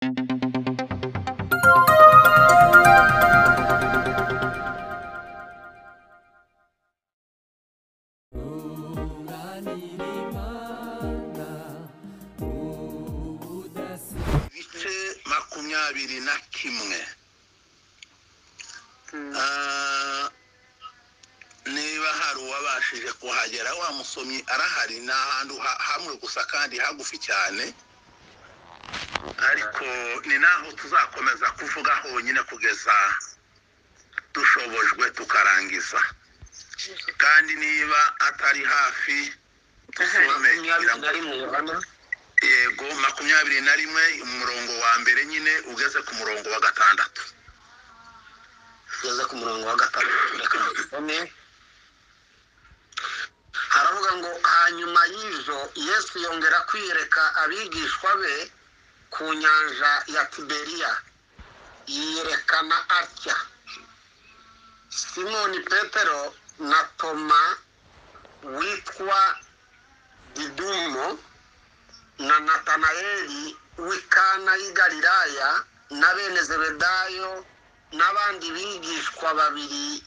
Ibice 21 niba hari uwabashije kuhagera wa musomyi arahari n'ahantu hamwe gusa kandi hagufi cyane, ariko ni naho tuzakomeza kuvuga honyine kugeza dushobojwe tukarangiza. Kandi niba atari hafi tusome yego 21 umurongo wa mbere nyine ugeze ku murongo wa 6. Ugeze ku murongo wa 6 haravuga ngo hanyuma y'ivyo Yesu yongera kwiyereka abigishwa be ku nyanja ya Tiberiya, yiyerekana atya: Simoni Petero na Toma witwa Didumo na Natanaeli w'Ikana y'i Galilaya na bene Zebedayo n'abandi bigishwa babiri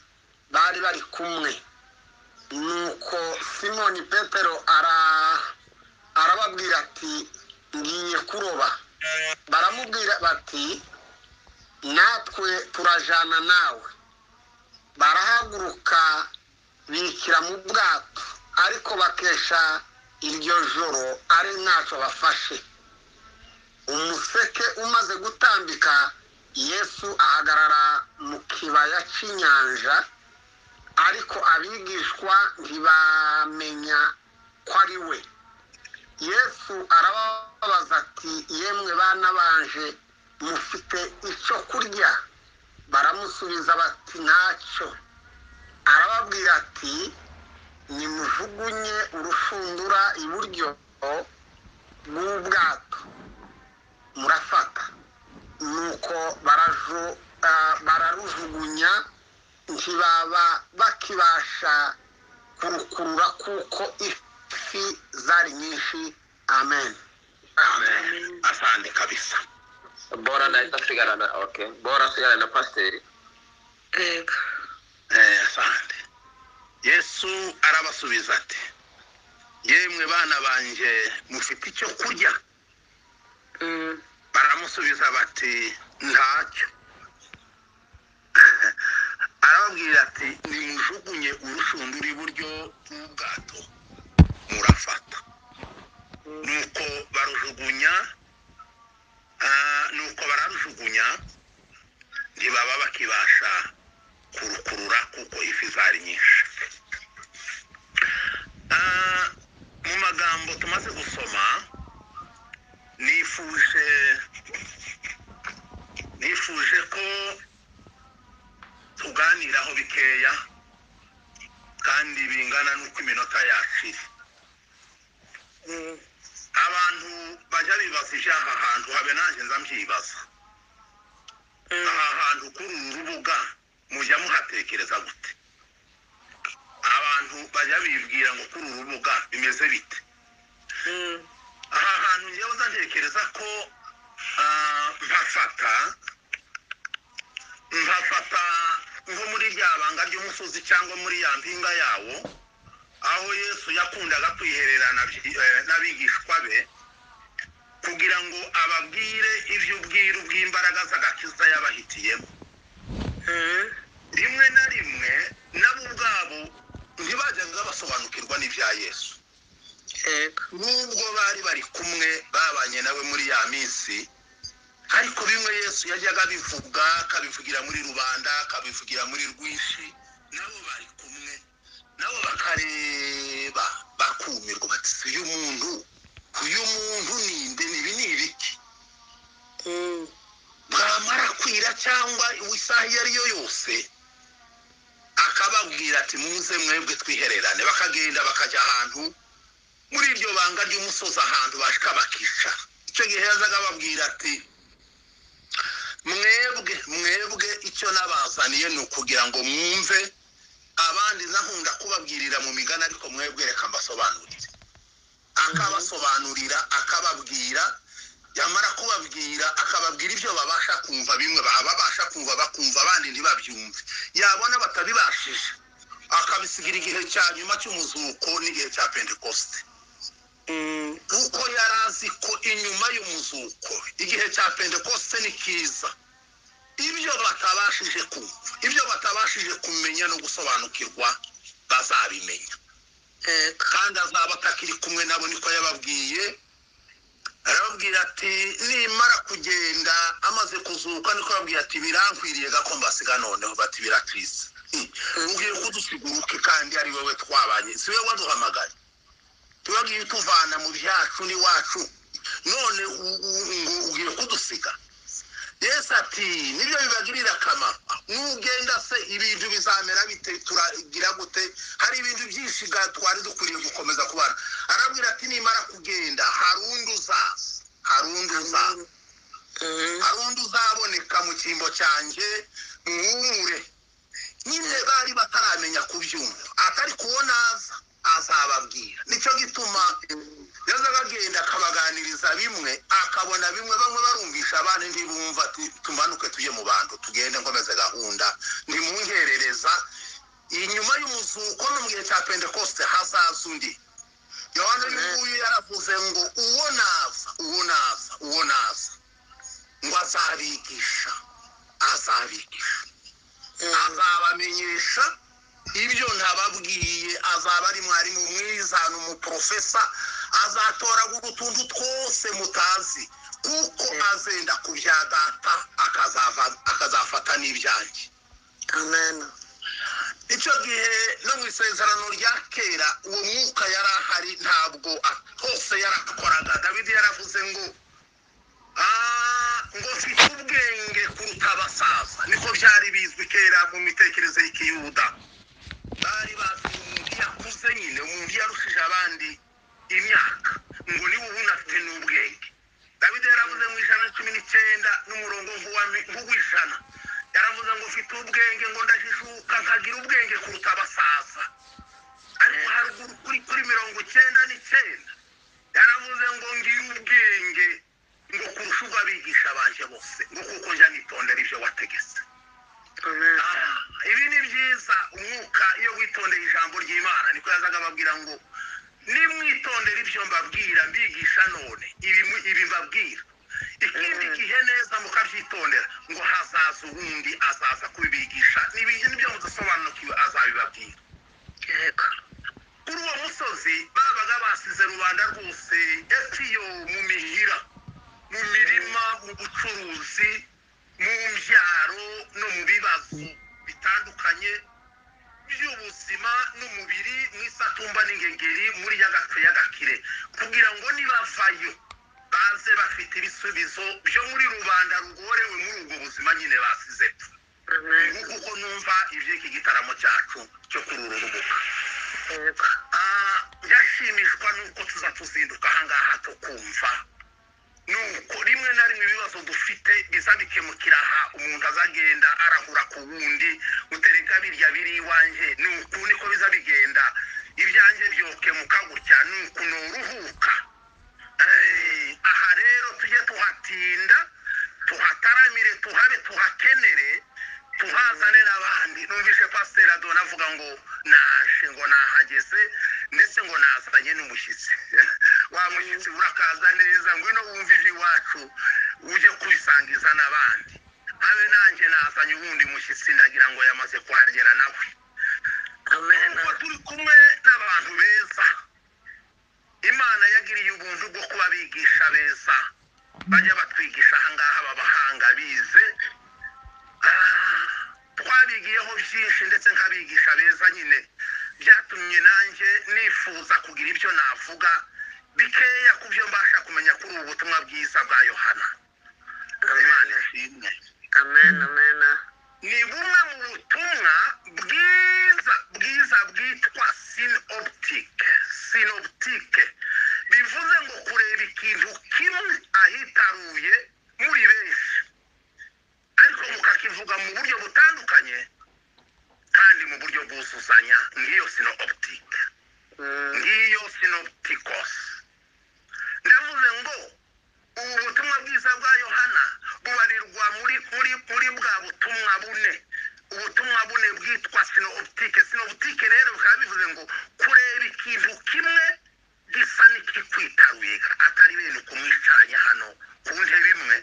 bari bari kumwe. Nuko Simoni Petero arababwira ati, ngiye kuroba. Baramubwira bati, natwe turajana nawe. Barahaguruka bikira mu bwato, ariko bakesha iryo joro ari ntacyo bafashe. Umuseke umaze gutambika, Yesu ahagarara mu kibaya cy'inyanja, ariko abigishwa ntibamenya ko ari we. Yesu arababaza ati, yemwe bana banje, mufite icyo kurya? Baramusubiza bati, ntacyo. Arababwira ati, nimujugunye urushundura iburyo bw'ubwato murafata. Nuko bararujugunya, ntibaba bakibasha kurukurura kuko ifi zari nyinshi. Amen. Amen. Asante kabisa. Bora na itasigana okay. Bora sigana na pasteri. Yego. Asante. Yesu arabasubiza ati, yemwe bana banje, mufite icyo kurya? Baramusubiza bati, ntacyo. Arababwira ati, nimujugunye urushundura iburyo bw'ubwato murafata. Nuko bararujugunya, ntibaba bakibasha kurukurura kuko ifi zari nyinshi. Mu magambo tumaze gusoma, nifuje ko tuganiraho bikeya kandi bingana n'uko iminota yashira. Abantu bajya bibazije aha hantu, habe nanjye nzambyibaza. Aha hantu kuri uru rubuga mujya muhatekereza gute? Abantu bajya bibwira ngo kuri uru rubuga bimeze bite? Aha hantu njyewe ntekereza ko mpafata nko muri rya banga ry'umusozi cyangwa muri ya mpinga yawo, aho Yesu yakundaga kwihererana n'abigishwa be kugira ngo ababwire iby'ubwiru bw'imbaraga z'agakiza yabahitiyemo. Rimwe na rimwe nabo ubwabo ntibajyaga basobanukirwa n'ibya Yesu, nubwo bari kumwe babanye nawe muri ya minsi. Ariko bimwe Yesu yajyaga bivuga, akabivugira muri rubanda, akabivugira muri rwishi, nabo bari kumwe, nabo bakareba bakumirwa bati, uyu muntu ninde, nibi ni ibiki? Bwamara kwira cyangwa isaha iyo ari yo yose, akababwira ati, muze mwebwe twihererane. Bakagenda bakajya ahantu muri iryo banga ry'umusozi, ahantu bashika bakica. Icyo gihe yazaga ababwira ati, mwebwe icyo nabazaniye ni ukugira ngo mwumve. Abandi nkunda kubabwirira mu migani, ariko mwebwe reka mbasobanurire. Akabasobanurira, akababwira yamara kubabwira akababwira ibyo babasha kumva, bimwe babasha kumva bakumva abandi ntibabyumve, yabona batabibashije akabisigira igihe cya nyuma cy'umuzuko n'igihe cya Pentecoste. Kuko yarazi ko inyuma y'umuzuko igihe cya Pentecoste ni kiza, ibyo batabashije kumva, ibyo batabashije kumenya no gusobanukirwa bazabimenya, kandi azaba atakiri kumwe nabo. Niko yababwiye, arababwira ati nimara kugenda amaze kuzuka, niko yababwiye ati birankwiriye gako mbasiga noneho. Bati birakwiza, ugiye kudusigura kandi ari wowe twabanye, si we waduhamagaye, tubagiye tuvana mu byacu n'iwacu, none ugiye kudusiga? Yesu ati nibyo bibagirira akamaro. Nugenda se ibintu bizamera bite? Turagira gute? Hari ibintu byinshi twari dukwiriye gukomeza kubana. Arabwira ati nimara kugenda harundi uzaza, harundi uzaboneka mu cyimbo cyanjye, mwumure. Nyine bari bataramenya kubyumva, atari kubona azababwira. Nicyo gituma yazaga agenda akabaganiriza bimwe, akabona bimwe bamwe barumvisha abandi ntibumva, tumanuke tujye mu bantu tugende nkomeze gahunda ndimungerereza. Inyuma y'umuzuko no mu gihe cya Pentecoste hazaza undi. Yohana yuyu yaravuze ngo uwo naza ngo azabigisha, azabamenyesha ibyo ntababwiye. Azaba ari mwarimu mwiza n'umuprofesa, azatoragura utuntu twose mutazi, kuko azenda ku bya data akazafata n'ibyanjye. Amen. Icyo gihe no mu isezerano rya kera uwo mwuka yari ahari, ntabwo hose yarakoraga. Dawidi yaravuze ngo mfite ubwenge kuruta abasaza. Niko byari bizwi kera mu mitekerereze y'Ikiyuda. Bari bazi umuntu yakuze, nyine umuntu yarushije abandi imyaka, ngo niwe ubu afite n'ubwenge. Dawidi yaravuze mu 119 n'umurongo nk'uw'ijana, yaravuze ngo ufite ubwenge, ngo ndashishuka nkagira ubwenge kuruta abasaza. Ariko haruguru kuri 99 yaravuze ngo ngira ubwenge ngo kurusha ubwo abigisha banje bose, ngo kuko njya nitondera ibyo wategetse. Ibi ni byiza. Umwuka iyo witondeye ijambo ry'Imana, niko yazaga ababwira ngo nimwitondera ibyo mbabwira mbigisha none, ibi mbabwira ikindi gihe neza mukabyitondera, ngo hazaza uwundi azaza kubibigisha n'ibindi nibyo mudasobanukiwe azabibabwira. Kuri uwo musozi babaga basize rubanda rwose, etiyo mu mihira, mu mirima, mu bucuruzi, mu mbyaro no mu bibazo bitandukanye by'ubuzima n'umubiri, mu isatumba n'ingegeri, muri y'agato y'agakire, kugira ngo nibavayo baze bafite ibisubizo byo muri rubanda rugorewe muri ubwo buzima nyine basize. Kuko numva iby'iki gitaramo cyacu cyo kuri uru rubuga yashimishwa nuko tuza tuzinduka ahangaha tukumva nuko rimwe na rimwe ibibazo dufite biza bikemukira aha, umuntu azagenda arahura ku wundi, utereka birya biri iwanjye, nuko niko biza bigenda, ibyanjye byokemuka gutya, nuko nuruhuka. Aha rero tujye tuhatinda, tuhataramire, tuhabe, tuhakenere, tuhazane n'abandi. Numvishe Pastor Adona avuga ngo nashe, ngo nahageze, ndetse ngo nazanye n'umushyitsi. Wa mushyitsi urakaza neza, ngwino wumve iwacu uje kubisangiza n'abandi. Habe nanjye nazanye ubundi mushyitsi, ndagira ngo yamaze kuhagera nawe. Amen. Turi kumwe n'abantu beza Imana yagiriye ubuntu bwo kuba bigisha beza, bajya batwigisha ahangaha babahanga bize. Twabigiyeho byinshi, ndetse nkabigisha beza nyine, byatumye nanjye nifuza kugira ibyo navuga bikeya ku byo mbasha kumenya kuri ubu butumwa bwiza bwa Yohana. Imana ishimwe. Amen. Amen. Ni bumwe mu butumwa bwiza bwitwa synoptique, bivuze ngo kureba ikintu kimwe ahitaruye muri benshi, ariko mukakivuga mu buryo butandukanye kandi mu buryo bwuzuzanya. Ngiyo synoptique, ngiyo synoptikos. Ndavuze ngo ubu butumwa bwiza bwa Yohana bubarirwa muri bwa butumwa bune, ubutumwa bune bwitwa sinoptike rero bikaba bivuze ngo kureba ikintu kimwe gisa n'ikikwitaruye atari ibintu kumwicaranya hano ku ntebe imwe.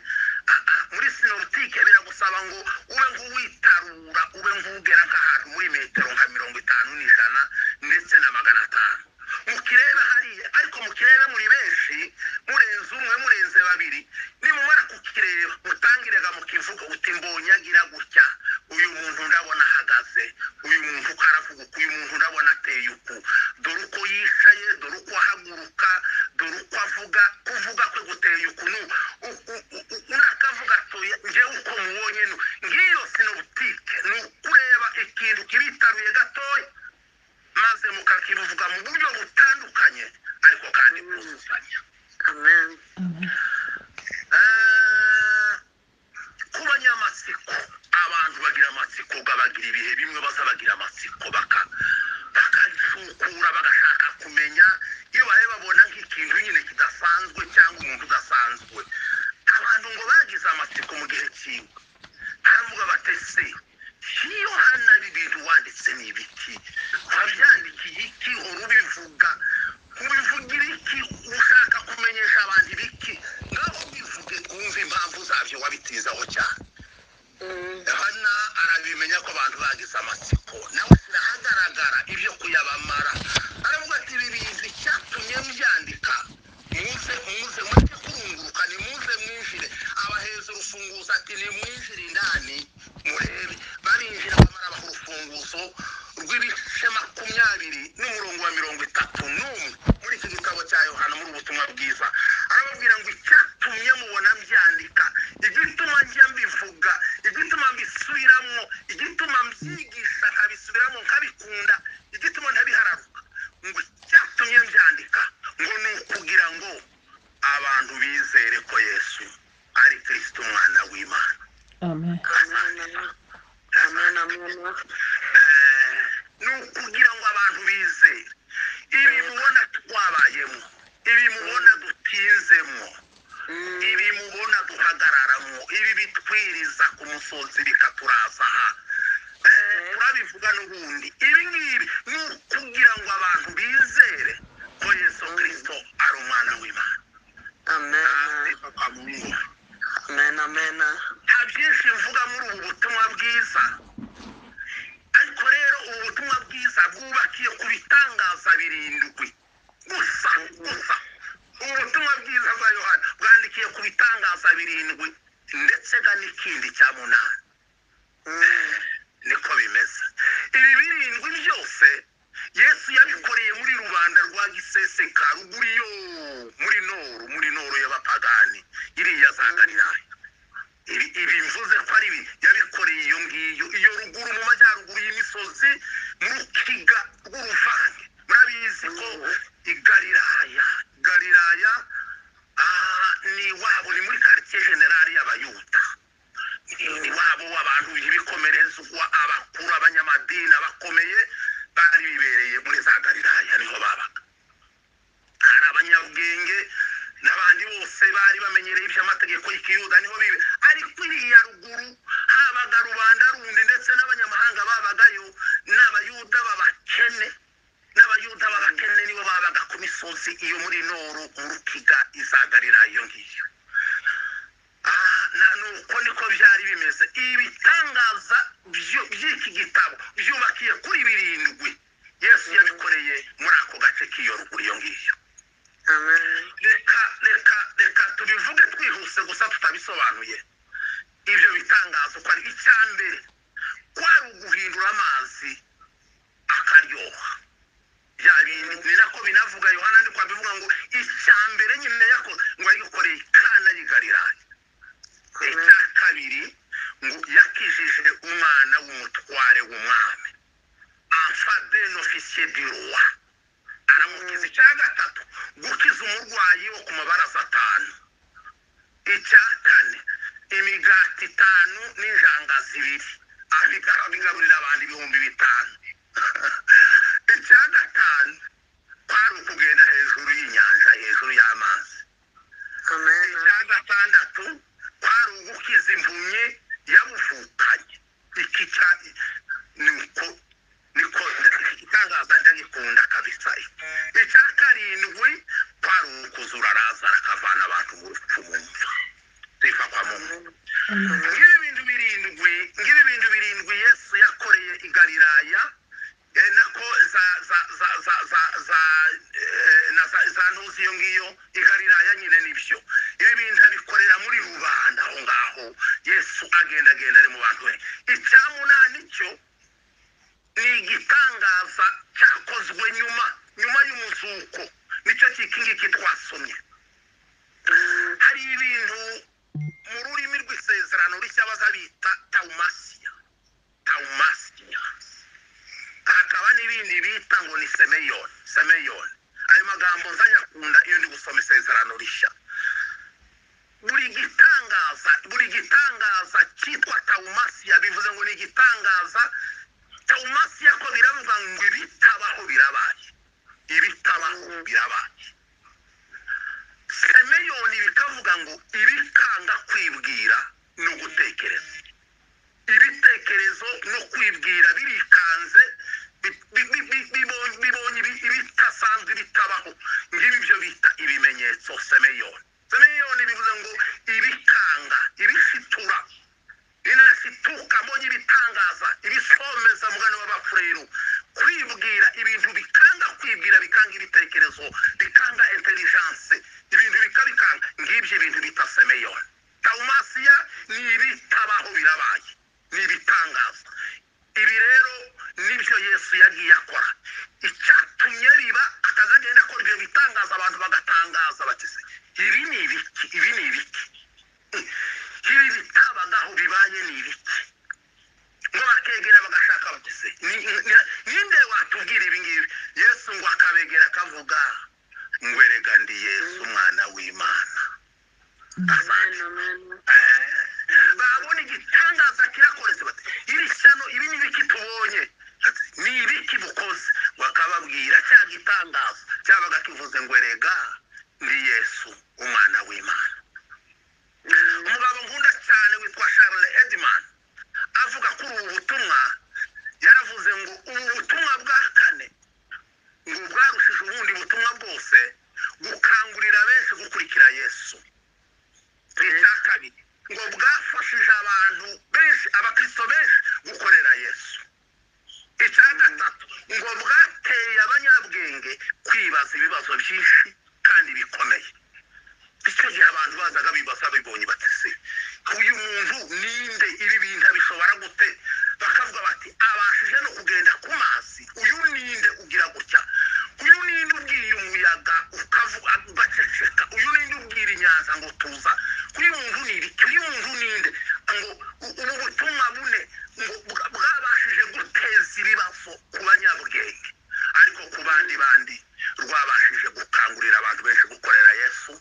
Muri sinoptike biragusaba ngo ube nk'uwitarura, ube nk'ugera nk'ahantu muri metero nka 50 n'ijana ndetse na 500 mukirebe hariya, ariko mukirebe muri benshi, murenze umwe murenze babiri, nimumara kukireba mutangirega mukivuga uti mbonyagira gutya, uyu muntu ndabona ahagaze, uyu muntu karavuga, uyu muntu ndabona ateye uku, dore uko yicaye, dore uko ahaguruka, dore uko avuga, kuvuga kwe guteye uku, unakavuga atoye njyewe uko mubonye. Ngiyo sinoptike ni ukureba ikintu kibitaruye gatoya maze mukakivuga mu buryo butandukanye ariko kandi bwuzuzanya. Amen. Ku banyamatsiko, abantu bagira amatsiko, bagira ibihe bimwe baza bagira amatsiko bakashukura bagashaka kumenya, iyo bahe babona nk'ikintu nyine kidasanzwe cyangwa umuntu udasanzwe. Abantu ngo bagize amatsiko mu gihe kimwe, baravuga batese iyo hana ibintu wanditse ni ibiki, wabyandikiye iki, urubivuga ubivugira iki, ushaka kumenyesha abantu ibiki, ngaho bivuge twumve impamvu zabyo wabitizaho cyane. Hana arabimenya ko abantu bagize amatsiko, nawe sirahagaragara ibyo kuyabamara, aravuga ati ibi bintu cyatumye mbyandika, muze mureke kurunguruka, ni muze mwinjire, abaheza urufunguzo ati ni mwinjire indani murebe. Barinjira bamara baha urufunguzo rw'ibice 20 n'umurongo wa 31 muri iki gitabo cya Yohana muri ubutumwa bwiza. Arababwira ngo icyatumye mubona mbyandika, igituma njya mbivuga, igituma mbisubiramo, igituma mbyigisha nkabisubiramo nkabikunda, igituma ntabihararuka, ngo icyatumye mbyandika ngo ni ukugira ngo abantu bizere ko Yesu ari Kristo umwana w'Imana. Amen. Amen. Amen. Ni ukugira ngo abantu bizere ibi mubona twabayemo, ibi mubona dutinzemo, ibi mubona duhagararamo, ibi bitwiriza ku musozi bikaturaza aha, turabivuga n'ubundi. Ibi ngibi ni ukugira ngo abantu bizere ko Yesu Kristo ari umwana w'Imana. Amen. Amen. Amen. Nta byinshi mvuga muri ubu butumwa bwiza, ariko rero ubu butumwa bwiza bwubakiye ku bitangaza 7 gusa. Ubu butumwa bwiza bwa Yohana bwandikiye ku bitangaza 7 ndetse n'ikindi cya 8. Niko bimeze. Ibi 7 byose Yesu yabikoreye muri rubanda rwa Giseseka, ruguriyo muri noro y'abapagani iriya za Galilaya. Ibi mvuze ko ari yabikoreye iyo ngiyo, iyo ruguru mu majyaruguru y'imisozi mu rukiga rw'uruvange. Murabizi ko Galilaya ni wabo, ni muri quartier general y'Abayuda, ni wabo w'abantu b'ibikomerezwa, abakuru, abanyamadini abakomeye bari bibereye muri za Galilaya, niho babaga. Hari abanyabwenge n'abandi bose bari bamenyereye iby'amategeko y'Ikiyuda, niho bibe. Ariko iriya ruguru habaga rubanda rundi ndetse n'abanyamahanga babagayo, n'Abayuda b'abakene nibo babaga ku misozi iyo muri noro mu rukiga iza Galilaya iyo ngiyo. Nuko niko byari bimeze. Ibitangaza by'iki gitabo byubakiye kuri 7 Yesu yabikoreye muri ako gace k'iyo ruguru iyo ngiyo. Reka tubivuge twihuse gusa tutabisobanuye. Ibyo bitangazo ko ari icyambere kwari uguhindura amazi akaryoha. Ni nako binavuga Yohana, ndiko abivuga ngo icyambere nyine ngo yagikoreye Kana y'i Galilaya. Icya kabiri ngo yakijije umwana w'umutware w'umwami, enfant d'un officier du roi. Aramukiza. Icya gatatu gukiza umurwayi wo ku mabaraza 5. Icya kane imigati 5 n'injanga 2 abigaburira abantu 5,000. Icya gatanu kwari ukugenda hejuru y'inyanja, hejuru y'amazi. Icya gatandatu ngibi bintu birindwi Yesu yakoreye i Galilaya nako za ntuzi iyo ngiyo i Galilaya nyine nibyo ibi bintu abikorera muri rubanda aho ngaho Yesu agenda ari mu bantu be icyamunani cyo ni igitangaza cyakozwe nyuma y'umuzuko nicyo ngiki twasomye hari ibintu mu rurimi rw'isezerano rishya bazabita taumasiya hakaba n'ibindi bita ngo ni semeyoni ayo magambo nzanyakunda iyo ndi gusoma isezerano rishya buri gitangaza cyitwa taumasiya bivuze ngo ni igitangaza taumasiya ko biravuga ngo ibitabaho birabaye semeyoni bikavuga ngo ibikanga kwibwira no gutekereza ibitekerezo no kwibwira birikanze bibonye ibitasanzwe bitabaho ngibi byo bita ibimenyetso semeyoni bivuze ngo ibikanga ibishitura binasituka mbonye ibitangaza ibisomeza mugani w'abafurero kwibwira ibintu bikanga kwibwira bikanga ibitekerezo bikanga intelligence ibintu bikabikanga ngibyo ibintu bita semeyoni taumasiya ni ibitabaho birabaye ni ibitangaza ibi rero nibyo Yesu yagiye akora icyatumye riba akazagenda akora ibyo bitangaza abantu bagatangaza batise ibi ni ibiki ibi bitabagaho bibaye ni ibiki ngo bakegera bagashaka batise ninde watubwira ibi ngibi Yesu ngo akabegera akavuga ngo erega ndi Yesu umwana w'Imana babona igitangaza kirakoretse bati iri shyano ibi ni ibiki tubonye ni ibiki bukoze bakababwira cya gitangaza cyabaga kivuze ngo erega ndi Yesu umwana w'Imana umugabo nkunda cyane witwa Charles Edman avuga kuri ubu butumwa yaravuze ngo ubu butumwa bwa kane ngo bwarushije ubundi butumwa bwose gukangurira benshi gukurikira Yesu icya kabiri ngo bwafashije abantu benshi abakristo benshi gukorera Yesu icya gatatu ngo bwateye abanyabwenge kwibaza ibibazo byinshi kandi bikomeye icyo gihe abantu bazaga bibaza bibonye batese uyu muntu ninde ibi bintu bishobora gute bakavuga bati abashije no kugenda ku mazi uyu ninde ugira gutya uyu ninde ubwiye umuyaga ukavuga ugaceceka uyu ninde ubwira inyanza ngo tuza uyu muntu ninde ngo ubu butumwa bune ngo bwabashije guteza ibibazo ku banyabwenge ariko ku bandi rwabashije gukangurira abantu benshi gukorera Yesu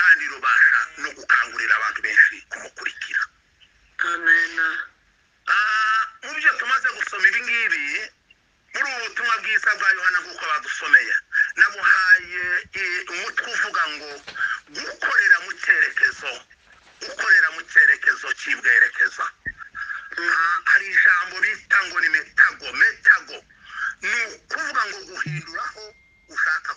kandi rubasha no gukangurira abantu benshi kumukurikira amen mu byo tumaze gusoma ibi ngibi muri ubu butumwa bwiza bwa Yohana nk'uko badusomeye nabuhaye umutwe uvuga ngo gukorera mu cyerekezo cy'ibwerekeza hari ijambo bita ngo ni metago ni ukuvuga ngo guhinduraho ushaka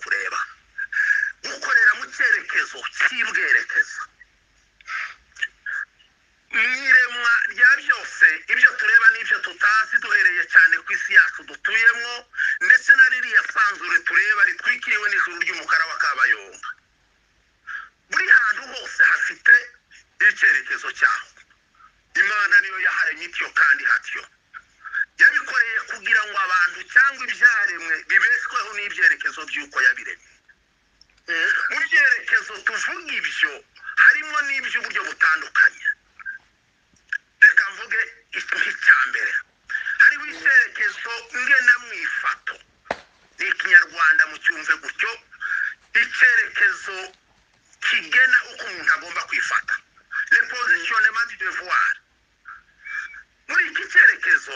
kureba gukorera mu cyerekezo cy'ibwerekeza mwiremwa rya byose ibyo tureba n'ibyo tutazi duhereye cyane ku isi yacu dutuyemo ndetse na ririya sanzure tureba ritwikiriwe n'ijuru ry'umukara wa Kabayonga buri hantu hose hafite icyerekezo cyaho Imana niyo yaharemye ityo kandi hatyo yabikoreye kugira ngo abantu cyangwa ibyaremwe bibeshweho n'ibyerekezo by'uko yabiremye mu byerekezo tuvuga ibyo harimo n'iby'uburyo butandukanye reka mvuge icya mbere hariho icyerekezo ngenamwifato ni ikinyarwanda mu cyumve gutyo icyerekezo kigena uko umuntu agomba kwifata le positionnement du devoir muri iki cyerekezo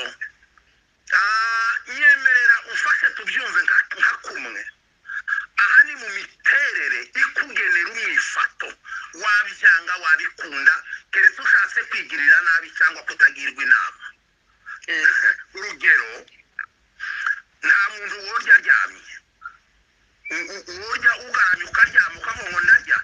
nyemerera ufashe tubyumve nka kumwe aha ni mu miterere ikugenera umwifato wabyanga wabikunda keretse ushatse kwigirira nabi cyangwa kutagirwa inama urugero nta muntu worya aryamye worya ugaramye ukaryama ukavuga ngo ndarya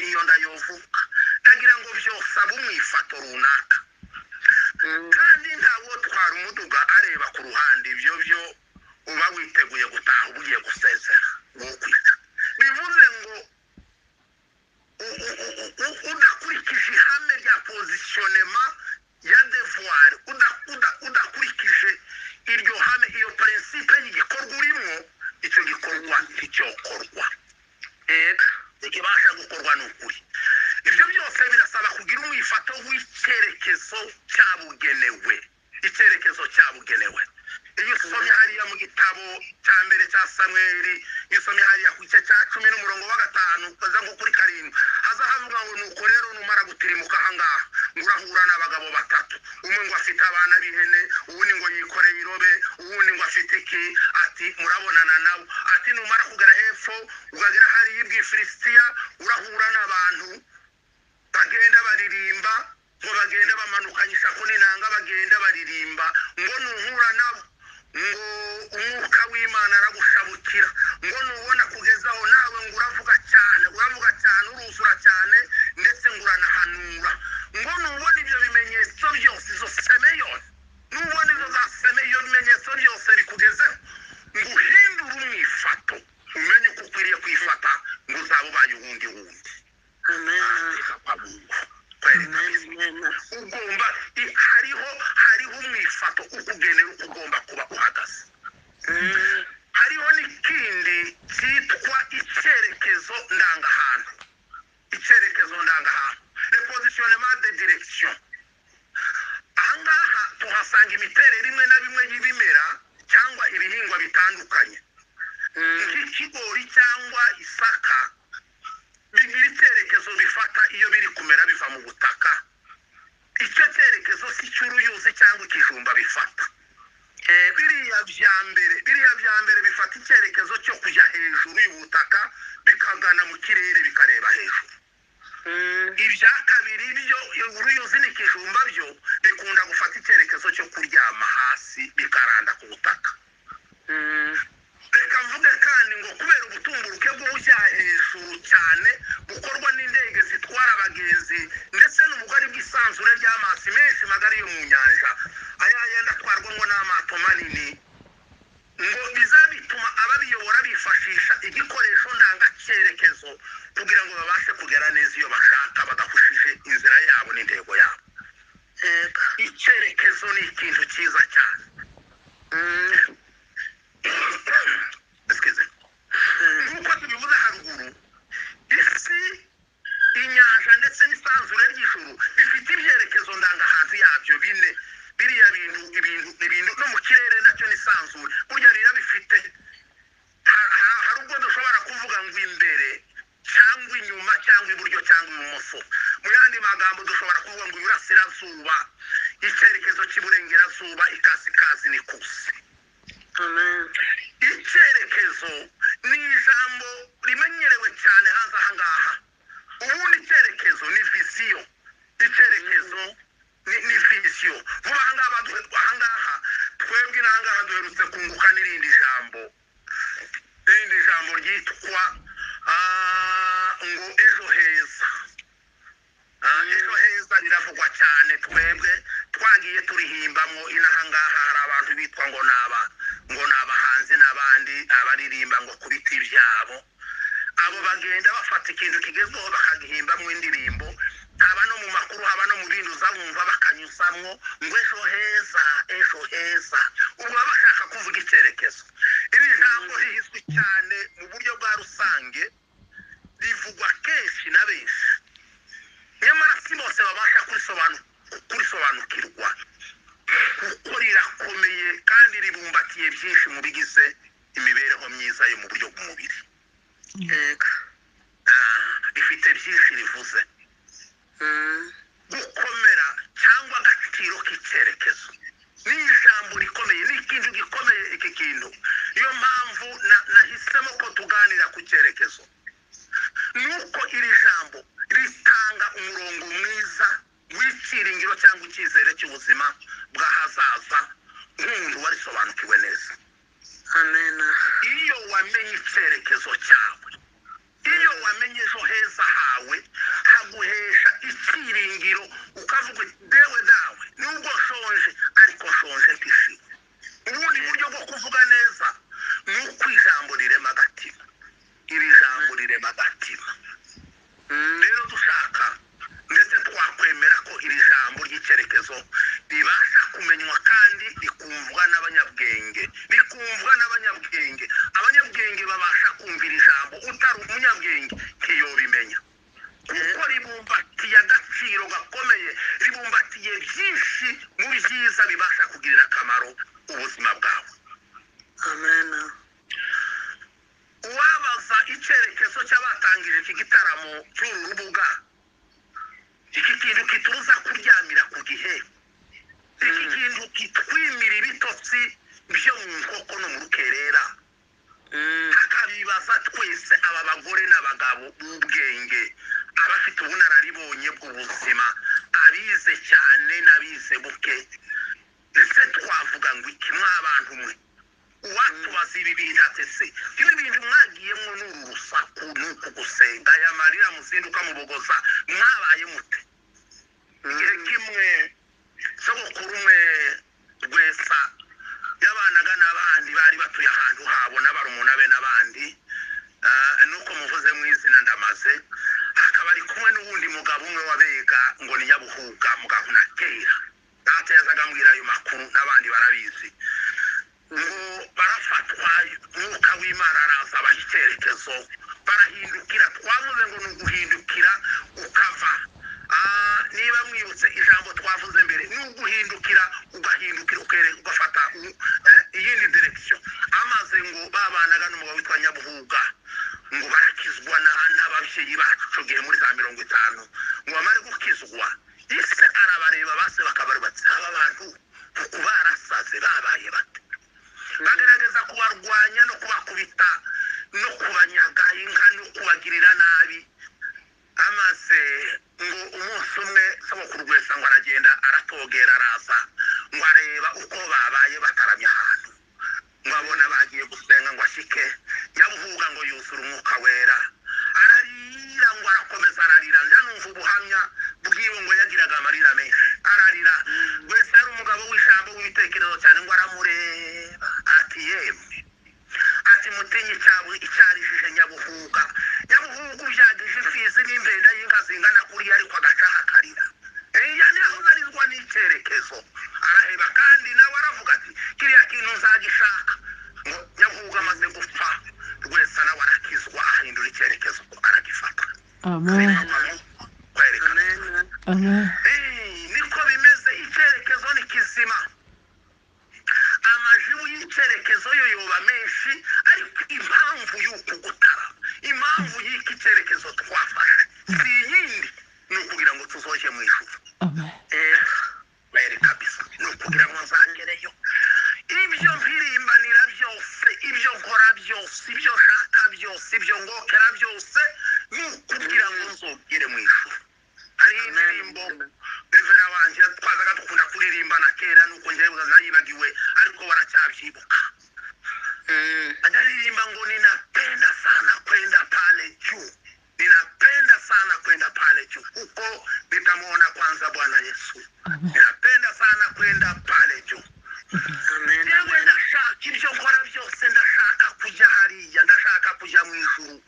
inyonda yovuka ndagira ngo byose abumwifato runaka kandi ntawo twara umuduga areba ku ruhande ibyo byo uba witeguye gutaha ugiye gusezera wo kwica bivuze ngo udakurikije ihame rya positionnement ya devoir udakurikije iryo hame iyo principe y'igikorwa urimo icyo gikorwa icyokorwa ikibasha gukorwa n'ukuri ibyo byose birasaba kugira umwifato w'icyerekezo cyabugenewe iyo usomye hariya mu gitabo cya mbere cya Samweli iyo usomye hariya ku gice cya 10 n'umurongo wa 5 kaza ngo kuri 7 haza havuga ngo nuko rero numara gutirimuka ahangaha ngurahura n'abagabo batatu umwe ngo afite abana b'ihene uwundi ngo yikoreye irobe uwundi ngo afite iki ati murabonana nawe ati numara kugera hepfo ugagera hariya ibw'Filisitiya urahura n'abantu bagenda baririmba ngo bagenda bamanukanyisha kuninanga bagenda baririmba ngo nuhura nabo ngo umwuka w'Imana aragushabukira ngo nubona kugezaho nawe ngo uravuga cyane uruzura cyane ndetse nguranahanura ngo nubona ibyo bimenyetso byose izo seme yose nubona izo za seme iyo bimenyetso byose bikugezeho ngo uhindure umwifato umenye uko ukwiriye kwifata ngo uzaba ubaye uwundi ugomba hariho umwifato ukugenera uko ugomba kuba uhagaze hariho n'ikindi cyitwa icyerekezo ndangahantu le positionnement de direction ahangaha tuhasanga imiterere imwe na bimwe y'ibimera cyangwa ibihingwa bitandukanye nk'ikigori cyangwa isaka bigira icyerekezo bifata iyo biri kumera biva mu butaka icyo cyerekezo si cy'uruyuzi cyangwa ikijumba bifata biriya bya mbere bifata icyerekezo cyo kujya hejuru y'ubutaka bikagana mu kirere bikareba hejuru ibya kabiri byo uruyuzi n'ikijumba byo bikunda gufata icyerekezo cyo kuryama hasi bikaranda ku butaka reka mvuge kandi ngo kubera ubutumburuke bw'ubujya hejuru cyane bukorwa n'indege zitwara abagenzi ndetse n'ubugari bw'isanzure ry'amazi menshi magari yo mu nyanja ayayenda atwarwamo n'amato manini ngo bizabituma ababiyobora bifashisha igikoresho ndangacyerekezo kugira ngo babashe kugera neza iyo bashaka badahushije inzira yabo n'intego yabo icyerekezo ni ikintu cyiza cyane nk'uko tubivuze haruguru isi inyanja ndetse n'isanzure ry'ijuru bifite ibyerekezo ndangahantu yabyo bine biriya bintu no mu kirere nacyo n'isanzure burya rira bifite hari ubwo dushobora kuvuga ngo imbere cyangwa inyuma cyangwa iburyo cyangwa ibumoso mu yandi magambo dushobora kuvuga ngo iburasirazuba icyerekezo cy'iburengerazuba ikasikazi n'ikusi icyerekezo ni ijambo rimenyerewe cyane hanze ahangaha ubundi icyerekezo ni viziyo icyerekezo ni viziyo vuba ahangaha twebwe n'ahangaha duherutse kunguka n'irindi jambo ryitwa ngo ejo heza ejo heza riravugwa cyane twebwe twagiye turihimbamo inahangaha hari abantu bitwa ngo ni abahanzi n'abandi abaririmba ngo ku biti byabo abo bagenda bafata ikintu kigezweho bakagihimbamo indirimbo haba no mu makuru haba no mu bindi uzabumva bakanyuzamwo ngo ejo heza ubu baba bashaka kuvuga icyerekezo iri jambo rizwi cyane mu buryo bwa rusange rivugwa kenshi na benshi nyamara si bose babasha kurisobanukirwa kuko rirakomeye kandi ribumbatiye byinshi mu bigize imibereho myiza yo mu buryo bw'umubiri rifite byinshi rivuze gukomera cyangwa agaciro k'icyerekezo ni ijambo rikomeye ni ikintu gikomeye iki kintu niyo mpamvu nahisemo ko tuganira ku cyerekezo nuko iri jambo ritanga umurongo mwiza w'icyiringiro cyangwa icyizere cy'ubuzima bw'ahazaza nk'umuntu warisobanukiwe neza iyo wamenye icyerekezo cyawe iyo wamenye ejo heza hawe mutima rero dushaka ndetse twakwemera ko iri jambo ry'icyerekezo ribasha kumenywa kandi rikumvwa n'abanyabwenge abanyabwenge babasha kumvira ijambo utari umunyabwenge ntiyobimenya kuko ribumbatiye agaciro gakomeye ribumbatiye byinshi mu byiza bibasha kugirira akamaro ubuzima bwawe. Amen. Uwabaza icyerekezo cy'abatangije iki gitaramo cy'uru rubuga, iki kintu kitubuza kuryamira ku gihe, iki kintu kitwimira ibitotsi byo mu nkoko no mu rukerera, akabibaza twese aba bagore n'abagabo b'ubwenge, abafite ubunararibonye bw'ubuzima, abize cyane n'abize buke. Ese twavuga ngo iki mw'abantu mwe uwatubaza ibi bintu atese ibi bintu mwagiyemo n'uru rusaku n'uku gusenga aya marira muzinduka mubogoza mwabaye mute? Igihe kimwe sogokuru umwe Rwesa yabanaga n'abandi bari batuye ahantu habo n'abarumuna be n'abandi, nuko muvuze mu izina ndamaze, akaba ari kumwe n'uwundi mugabo umwe wabega ngo ni Nyabuhuga mugabo na kera data yazaga ambwira ayo makuru n'abandi barabizi. Ngo barafatwa umwuka w'Imana araza abaha icyerekezo barahindukira, twavuze ngo ni uguhindukira ukava. Niba mwibutse ijambo twavuze mbere ni uguhindukira ugahindukira ugafata iyindi direkisiyo. Amaze ngo babanaga n'umugabo witwa Nyabuhuga ngo barakizwa n'ababyeyi bacu icyo gihe muri za 50, ngo bamare gukizwa ise arabareba base bakabarubatse aba bantu kuko barasaze babaye bate, bagerageza kubarwanya no kubakubita no kubanyaga inka no kubagirira nabi. Amaze ngo umunsi umwe sogokuru Rwesa ngo aragenda aratogera araza ngo areba uko babaye bataramye ahantu, ngo abona bagiye gusenga ngo ashike Nyabuhuga ngo yuzura umwuka wera, ararira ngo arakomeza ararira. Njya numva ubuhamya bwiwe ngo yagiraga amarira menshi ararira. Rwesa yari umugabo w'ijambo w'ibitekerezo cyane, ngo aramureba ati yemwe ati mutinyi icyarijije Nyabuhuga ubyagije imfizi n'imbenda y'inka zingana kuriya ariko agacaha akarira. Niho zarizwa n'icyerekezo, araheba kandi nawe aravuga ati kiriya kintu nzagishaka. ngo Nyabuhuga amaze gupfa Rwesa nawe arakizwa ahindura icyerekezo aragifata. Amen. Amen. Niko bimeze, icyerekezo ni kizima. Amajibu y'icyerekezo yo yoba menshi, ariko impamvu y'uku gutara, impamvu y'iki cyerekezo twafashe si yindi, ni ukugira ngo tuzoje mu ijuru. Bere kabisa, ni ukugira ngo nzagereyo. Ibyo mpirimbanira byose, ibyo nkora byose, ibyo nshaka byose, ibyo ngokera byose, ni ukugira ngo nzogere mu ijuru. Hari indirimbo Revera wanjye twazaga dukunda kuririmba na kera, nuko njyewe nayibagiwe ariko baracyabyibuka. Ajaririmba ngo ninapenda sana kwenda pale juu, ninapenda sana kwenda pale juu, huko nitamuona kwanza Bwana Yesu. Ninapenda sana kwenda pale juu. Yewe ndashaka ibyo nkora byose, ndashaka kujya hariya, ndashaka kujya mu ijuru.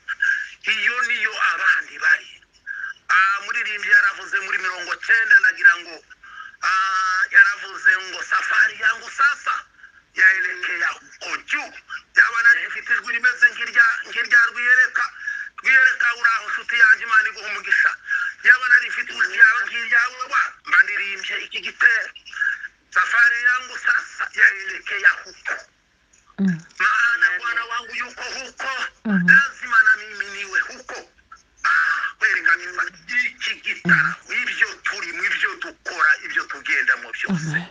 Iyo niyo abandi bari. Muririmbyi yaravuze muri 90 ndagira ngo yaravuze ngo safari yangu sasa yaelekea huko juu. Yabana ifite ijwi rimeze nk'irya rwiyereka uraho nshuti yanjye Imana iguha umugisha. Yabana rifite ijwi nk'iryawe mba ndirimbye iki gitero. Safari yangu sasa yaelekea huko, maana Bwana wangu yuko huko, lazima na mimi niwe huko. Kweli kabisa, iki gitara ibyo turimo, ibyo dukora, ibyo tugendamo byose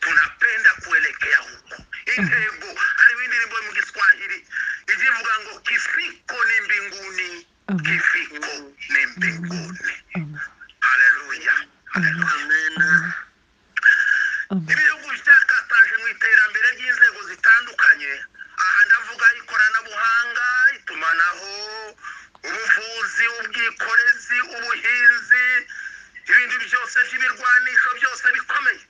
tunapenda kuelekea huko. Intego hari indirimbo mu Kiswahili ivuga ngo kifiko ni mbinguni, kifiko ni mbinguni. Haleluya, haleluya. Ibihugu byakataje mu iterambere ry'inzego zitandukanye, aha ndavuga ikoranabuhanga, itumanaho, ubuvuzi, ubwikorezi, ubuhinzi, ibindi byose by'ibirwanisho byose bikomeye.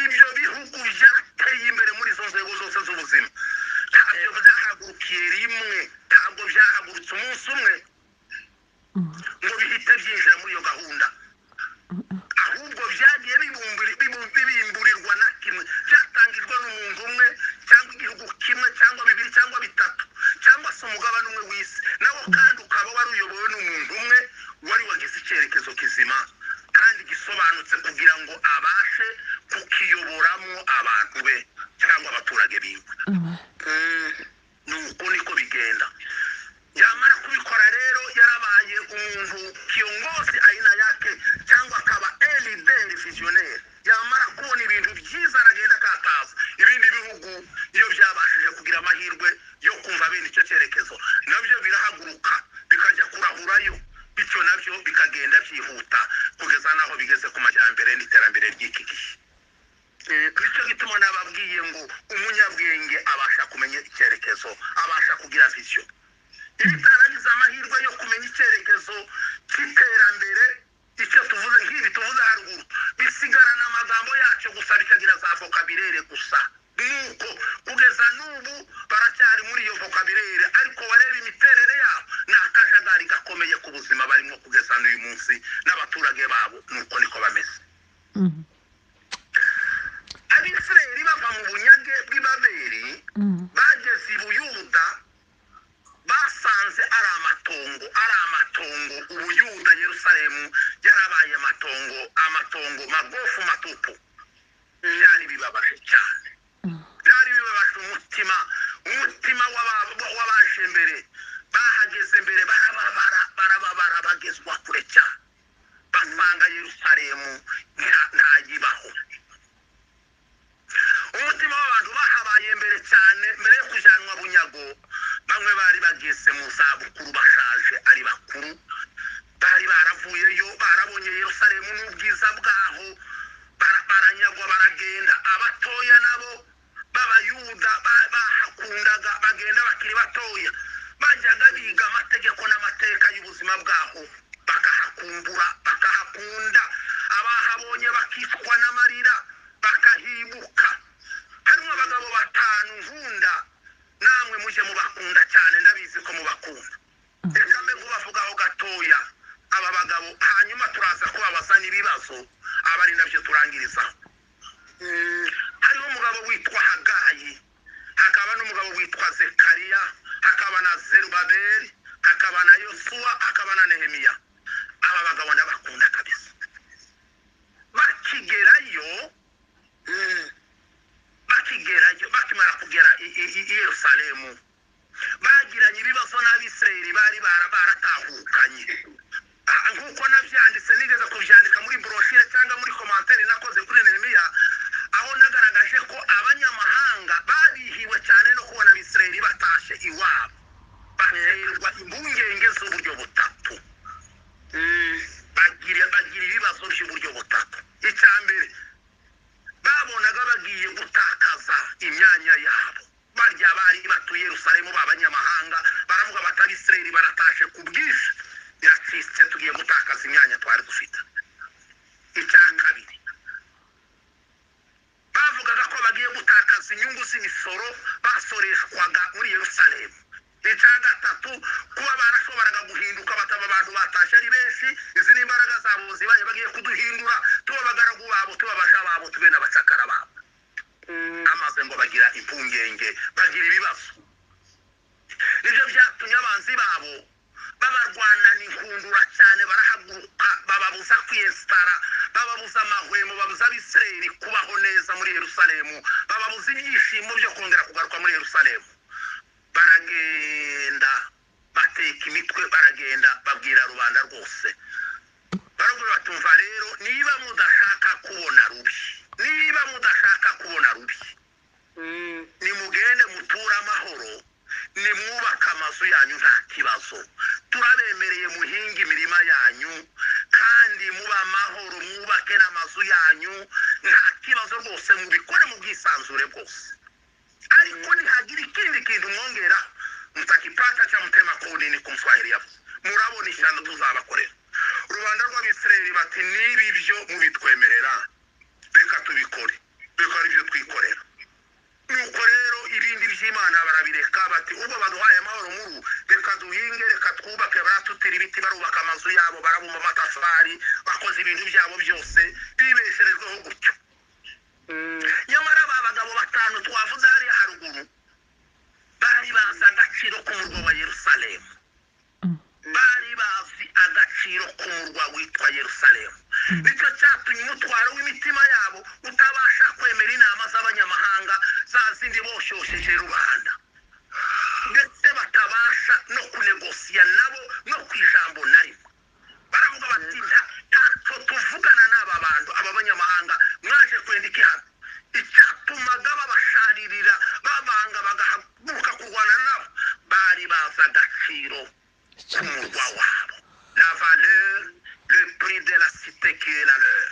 Ibyo bihugu byateye imbere muri izo nzego zose z'ubuzima. Ntabwo byahagurukiye rimwe, ntabwo byahagurutse umunsi umwe, ngo bihite byinjira muri iyo gahunda, ahubwo byagiye bibimburirwa na kimwe, byatangijwe n'umuntu umwe cyangwa igihugu kimwe cyangwa bibiri cyangwa bitatu cyangwa se umugabane umwe w'isi, nawo kandi ukaba wari uyobowe n'umuntu umwe wari wagize icyerekezo kizima kandi gisobanutse kugira ngo abashe kukiyoboramo abantu be cyangwa abaturage biwe. Nuko niko bigenda. Yamara kubikora rero yarabaye umuntu kiongozi aina yake cyangwa akaba leader visionnaire. Yamara kubona ibintu byiza aragenda akataza ibindi bihugu iyo byabashije kugira amahirwe yo kumva bene icyo cyerekezo, nabyo birahaguruka bikajya kurahurayo, bityo nabyo bikagenda byihuta kugeza naho bigeze ku majyambere n'iterambere ry'iki gihe. Bityo gituma nababwiye ngo umunyabwenge abasha kumenya icyerekezo, abasha kugira vision. Ibitaragize amahirwe yo kumenya icyerekezo cy'iterambere, icyo tuvuze nk'ibi tuvuze haruguru, bisigarana amagambo yacyo gusa bikagira za vocabulaire gusa. Nuko kugeza n'ubu baracyari muri iyo vocabulaire, ariko wareba imiterere yabo ni akajagari gakomeye ku buzima barimo kugeza n'uyu munsi n'abaturage babo. Nuko niko bameze. Abisirayeli bava mu bunyage bw'Ibabeli bageze i Buyuda, basanze ari amatongo Ubuyuda Yerusalemu yarabaye amatongo magofu matupu. Byari bibabaje cyane, byari bibabaje umutima w'abaje mbere. Bahageze mbere barababara bagezwa kure cyane, basanga Yerusalemu ntayibaho. Umutima w'abantu bahabaye mbere cyane, mbere yo kujanwa bunyago. Bamwe bari bageze mu zabukuru, bashaje ari bakuru, bari baravuyeyo, barabonye Yerusalemu n'ubwiza bwaho, baranyagwa baragenda. Abatoya nabo b'Abayuda bahakundaga, bagenda bakiri batoya, bajyaga biga amategeko n'amateka y'ubuzima bwaho, bakahakumbura bakahakunda. Abahabonye bakitwa n'amarira bakahibuka. Harimo abagabo 5 nkunda, namwe muje mubakunda cyane, ndabizi ko mubakunda. Reka mbe kubavugaho gatoya aba bagabo, hanyuma turaza kubabaza n'ibibazo abari nabyo turangiriza. Hariho umugabo witwa Hagayi, hakaba n'umugabo witwa Zekariya, hakaba na Zerubabeli, hakaba na Yosuwa, hakaba na Nehemiya. Aba bagabo ndabakunda kabisa. Bakimara kugera i Yerusalemu, bagiranye ibibazo n'Abisirayeli bari baratahukanye. Nk'uko nabyanditse, nigeze kubyandika muri broshire cyangwa muri commentaire nakoze kuri Nehemiya, aho nagaragaje ko abanyamahanga barihiwe cyane no kubona Abisirayeli batashe iwabo, baterwa impungenge z'uburyo butatu. Bagira ibibazo by'uburyo butatu. Icya mbere, babonaga bagiye gutakaza imyanya yabo. Barya bari batuye Yerusalemu b'abanyamahanga, baravuga bati Abisirayeli baratashe ku bwinshi, biracitse, tugiye gutakaza imyanya twari dufite. Icya kabiri, bavugaga ko bagiye gutakaza inyungu z'imisoro basoreshwaga muri Yerusalemu. Icya gatatu, kuba barashoboraga guhinduka bataba abantu batashe ari benshi, izi ni imbaraga zabo zibaye bagiye kuduhindura, tuba abagaragu babo, tuba abaja babo, tube n'abacakara babo. Amaze ngo bagira impungenge, bagira ibibazo. Nibyo byatumye abanzi babo babarwana n'inkundura cyane, barahaguruka bababuza kwiyesitara, bababuza amahwemo, babuza Abisirayeli kubaho neza muri Yerusalemu, bababuza ibyishimo byo kongera kugaruka muri Yerusalemu. Baragenda bateka imitwe, baragenda babwira rubanda rwose, barabwira batumva rero, niba mudashaka kubona rubi, nimugende mutura amahoro, nimwubaka amazu yanyu nta kibazo, turabemereye muhinga imirima yanyu kandi muba amahoro, mwubake n'amazu yanyu nta kibazo rwose, mubikore mu bwisanzure bwose. Ariko nihagira ikindi kintu mwongera, mutakipata cha mtema kodi ni kumswahili yavuze. Murabona ishyano tuzabakorera. Rubanda rw'Abisirayeli bati niba ibyo mubitwemerera, reka tubikore, reka ibyo twikorera. Nuko rero ibindi iby'Imana barabireka bati ubwo baduhaye amahoro muru reka duhinge reka twubake baratutira ibiti barubaka amazu yabo barabumba amatafari bakoze ibintu byabo byose bibesherezweho gutyo nyamara aba bagabo batanu twavuze hariya haruguru bari bazi agaciro k'umurwa wa Yerusalemu bari bazi agaciro k'umurwa witwa Yerusalemu nicyo cyatumye umutwaro w'imitima yabo utabasha kwemera inama z'abanyamahanga za zindi boshosheje rubanda ndetse batabasha no kunegosiya nabo no ku ijambo na rimwe baravuga bati ntacyo tuvugana n'aba bantu aba banyamahanga mwaje kwenda iki hano icyatumaga babasharirira babanga bagahaguruka kurwana nabo bari bazi agaciro k'umurwa wabo la valeur le prix de la cité qui est la leur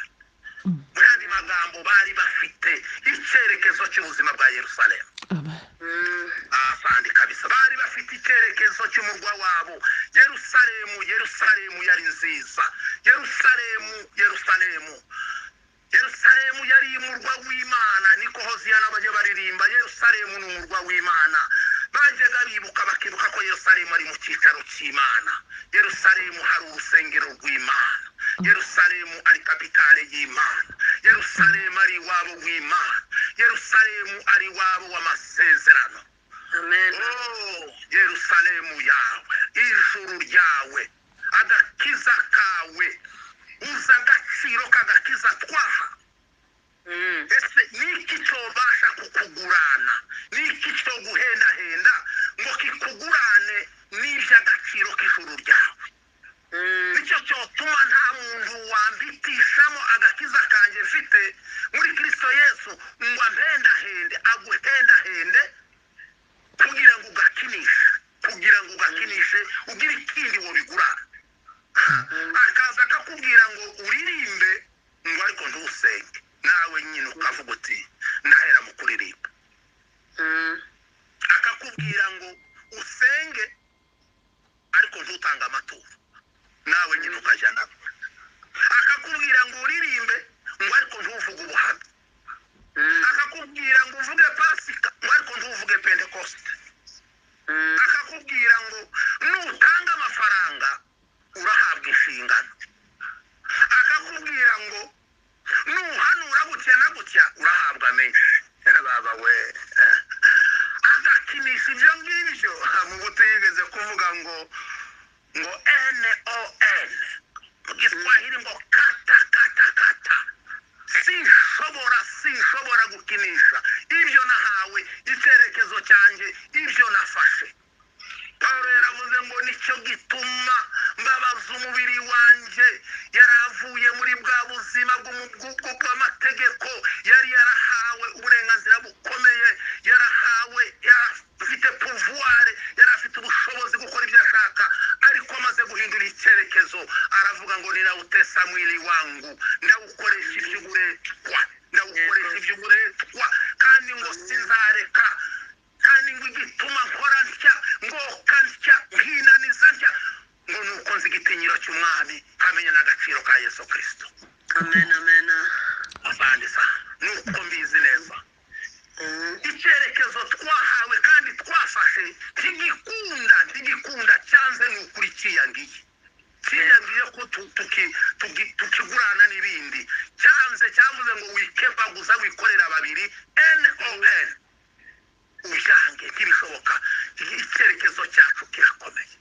mu yandi magambo bari bafite icyerekezo cy'ubuzima bwa Yerusalemu afandi kabisa bari bafite icyerekezo cy'umurwa wabo Yerusalemu Yerusalemu yari nziza Yerusalemu yari umurwa w'Imana niko Hoziyana bajye baririmba Yerusalemu ni umurwa w'Imana bajyaga bibuka bakibuka ko Yerusalemu ari mu cyicaro cy'Imana Yerusalemu hari urusengero rw'Imana Yerusalemu ari kapitale y'Imana Yerusalemu ari iwabo w'Imana Yerusalemu ari iwabo w'amasezerano amen Yerusalemu yawe ijuru ryawe agakiza kawe uza agaciro k'agakiza twaha ese niki cyobasha kukugurana niki cyo guhendahenda ngo kikugurane n'iby'agaciro k'ijuru ryawe nicyo cyotuma nta muntu wambitishamo agakiza kanjye mfite muri Kristo Yesu ngo ampendahende aguhendahende kugira ngo ugakinishe ugire ikindi wobigurana akaza akakubwira ngo uririmbe ngo ariko ntusenge nawe nyine ukavuga uti ndahera mu kuririmba akakubwira ngo usenge ariko ntutanga amaturo nawe nyine ukajya nabo akakubwira ngo uririmbe ngo ariko ntuvuge ubuhamya akakubwira ngo uvuge pasika ngo ariko ntuvuge pentekoste akakubwira ngo nutanga amafaranga urahabwa inshingano akakubwira ngo nuhanura gutya na gutya urahabwa menshi baba we agakinisha ibyo ngibyo mu buto yigeze kuvuga ngo NON mu Giswahili ngo kata sinshobora gukinisha ibyo nahawe icyerekezo cyanjye ibyo nafashe Pawulo yaravuze ngo nicyo gituma mbabaza umubiri wanjye yaravuye muri bwa buzima bw'amategeko yari yarahawe uburenganzira bukomeye yarafite pouvoir yarafite ubushobozi gukora ibyo ashaka ariko amaze guhindura icyerekezo aravuga ngo ninawutesa mwili wangu ndawukoresha iby'uburetwa kandi ngo sinzareka kandi ngo igituma nkora ntya ngoka ntya nkinaniza ntya ngo nuko nzi igitinyiro cy'umwami kamenya n'agaciro ka Yesu Kristo amen abandi sa nuko mbizi neza icyerekezo twahawe kandi twafashe ntigikunda cyanze ni ukuri kiyangiye ko tukigurana n'ibindi cyavuze ngo wikebaguza wikorera babiri NON ujange ntibishoboka icyerekezo cyacu kirakomeye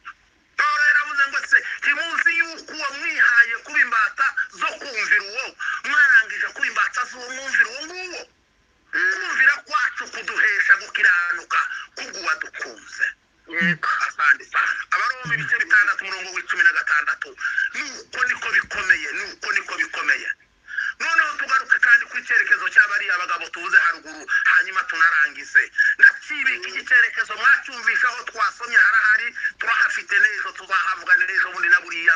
Pawulo yaravuze ngo se ntimuzi yuko uwo mwihaye kuba imbata zo kumvira uwo mwarangije kuba imbata z'uwo mwumvira uwo nguwo kumvira kwacu kuduhesha gukiranuka kubw'uwa dukunze yego asandi sana Abaroma ibice 6:16 nuko niko bikomeye noneho tugaruke kandi ku icyerekezo cy'abari abagabo tuvuze haruguru hanyuma tunarangize ndakibika icyerekezo mwacyumvisha aho twasomye harahari turahafite n'ejo tuzahavuga n'ejo bundi na buriya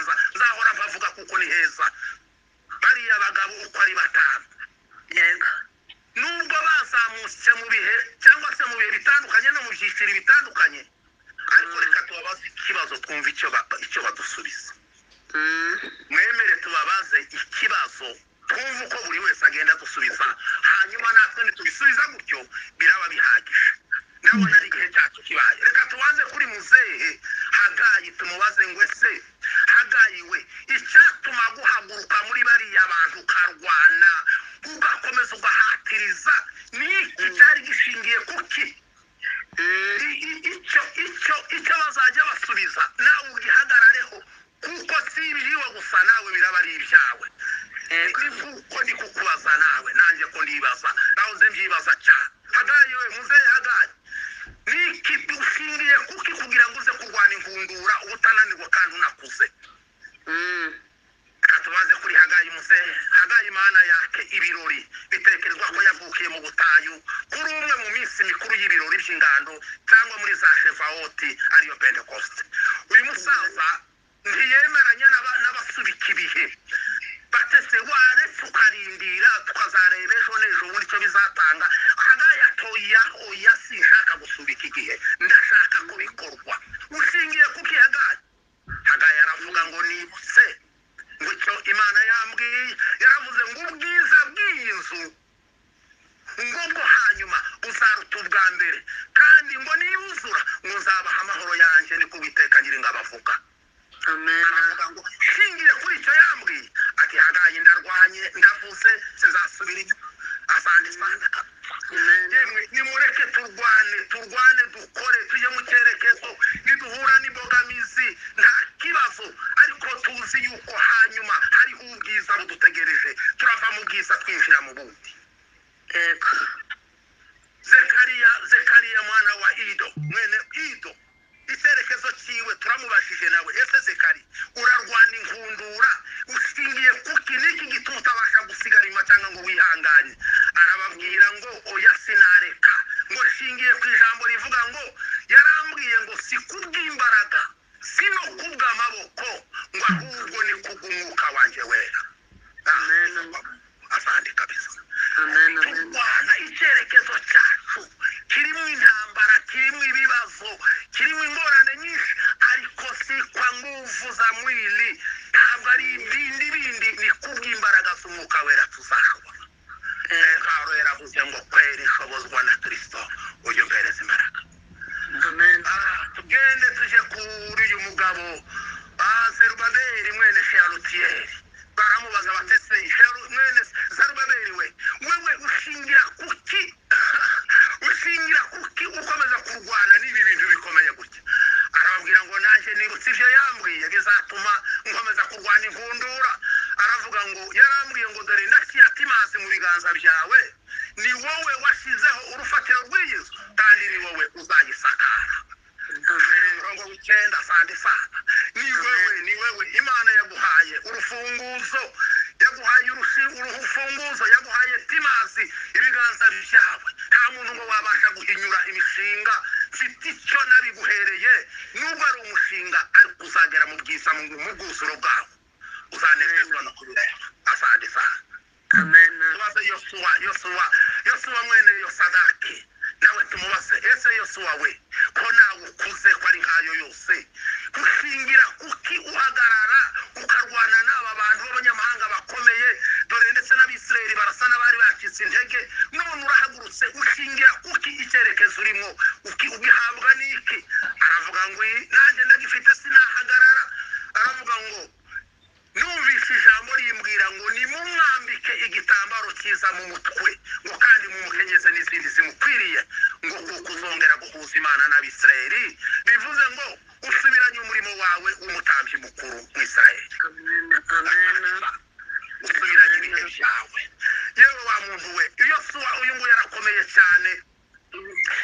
kingando cyangwa muri za Chevawoti ariyo Pentecost. Uyu musaza ntiyemeranya n'abasubika ibihe batese ware tukarindira tukazareba ejo n'ejo ubundi icyo bizatanga. Hagaya toya oya sinshaka gusubika igihe, ndashaka ko bikorwa. Ushingiye ku kihagaya Hagaya aravuga ngo nibutse ngo icyo Imana yambwiye, yaravuze ngo ubwiza bw'inzu ngo hanyuma uzaruta ubwa mbere, kandi ngo niyuzura ngo nzabaha amahoro yanjye, niko Uwiteka Nyiringabo avuga. Amen. Aravuga ngo shingiye kuri icyo yambwiye ati Hagayi ndarwanye ndavuze sinzasubira inyuma. Asandi sandaka yemwe nimureke turwane dukore tujye mu cyerekezo, niduhura n'imbogamizi nta kibazo, ariko tuzi yuko hanyuma hariho ubwiza budutegereje, turava mu bwiza twinjira mu bundi. Zekariya mwana wa Ido, mwene Ido, icyerekezo cyiwe turamubashije nawe, ese Zekari urarwana inkundura ushingiye kuki, niki gituma utabasha gusigara inyuma cyangwa ngo wihanganye? Arababwira ngo oya sinareka, ngo shingiye ku ijambo rivuga ngo yarambwiye ngo si kubw'imbaraga si no kubw'amaboko, ngo ahubwo ni kubw'umwuka wanjye wera. Amen. Asandi kabisa. Amen. Turwana icyerekezo cyacu kirimo intambara, kirimo ibibazo, kirimo ingorane nyinshi, ariko si kwa nguvu za mwili, ntabwo ari ibindi, ni kubw'imbaraga z'umwuka wera tuzashobora. Pawulo yaravuze ngo kwera ishobozwa na Kristo uyu mpereza imbaraga. Amen. Tugende tuje kuri uyu mugabo Zerubabeli mwene Shealutiyeli. Baramubaza batese mwene Zerubabeli wewe ushingira kuki ukomeza kurwana n'ibi bintu bikomeye gutya? Arababwira ngo nanjye nibutse ibyo yambwiye bizatuma nkomeza kurwana inkundura. Aravuga ngo yarambwiye ngo dore ndashyira Timazi mu biganza byawe, ni wowe washyizeho urufatiro rw'iyinzu kandi ni wowe uzayisakara. Mirongo w'icyenda sandi sana. Ni wewe Imana yaguhaye urufunguzo, yaguhaye urufunguzo, yaguhaye Timazi ibiganza byawe. Nta muntu ngo wabasha guhinyura imishinga, mfite icyo nabiguhereye, nubwo ari umushinga ariko uzagera mu bwiza mu bwuzuro bwawe, uzanezezwa no kubireba. Asandi sana. Amen. Tubaze Yosuwa mwene Yosadaki, nawe tumubaze ese Yosuwa we ko nawe ukuze ko ari nkayo yose, ushingira kuki uhagarara ukarwana n'aba bantu b'abanyamahanga bakomeye? Dore ndetse n'Abisirayeli barasa n'abari bacitse intege, none urahagurutse ushingira kuki icyerekezo urimo ugihabwa n'iki? Aravuga ngo nanjye ndagifite sinahagarara. Aravuga ngo numvise ijambo rimbwira ngo nimumwambike igitambaro cyiza mu mutwe, ngo kandi mumukenyeze n'izindi zimukwiriye, ngo kuko uzongera guhuza Imana n'Abisirayeli, bivuze ngo usubiranye umurimo wawe w'umutambyi mukuru mu Isirayeli. Amen. Usubiranye ibihe byawe. Yewe wa muntu we, Yosuwa uyu nguyu yarakomeye cyane.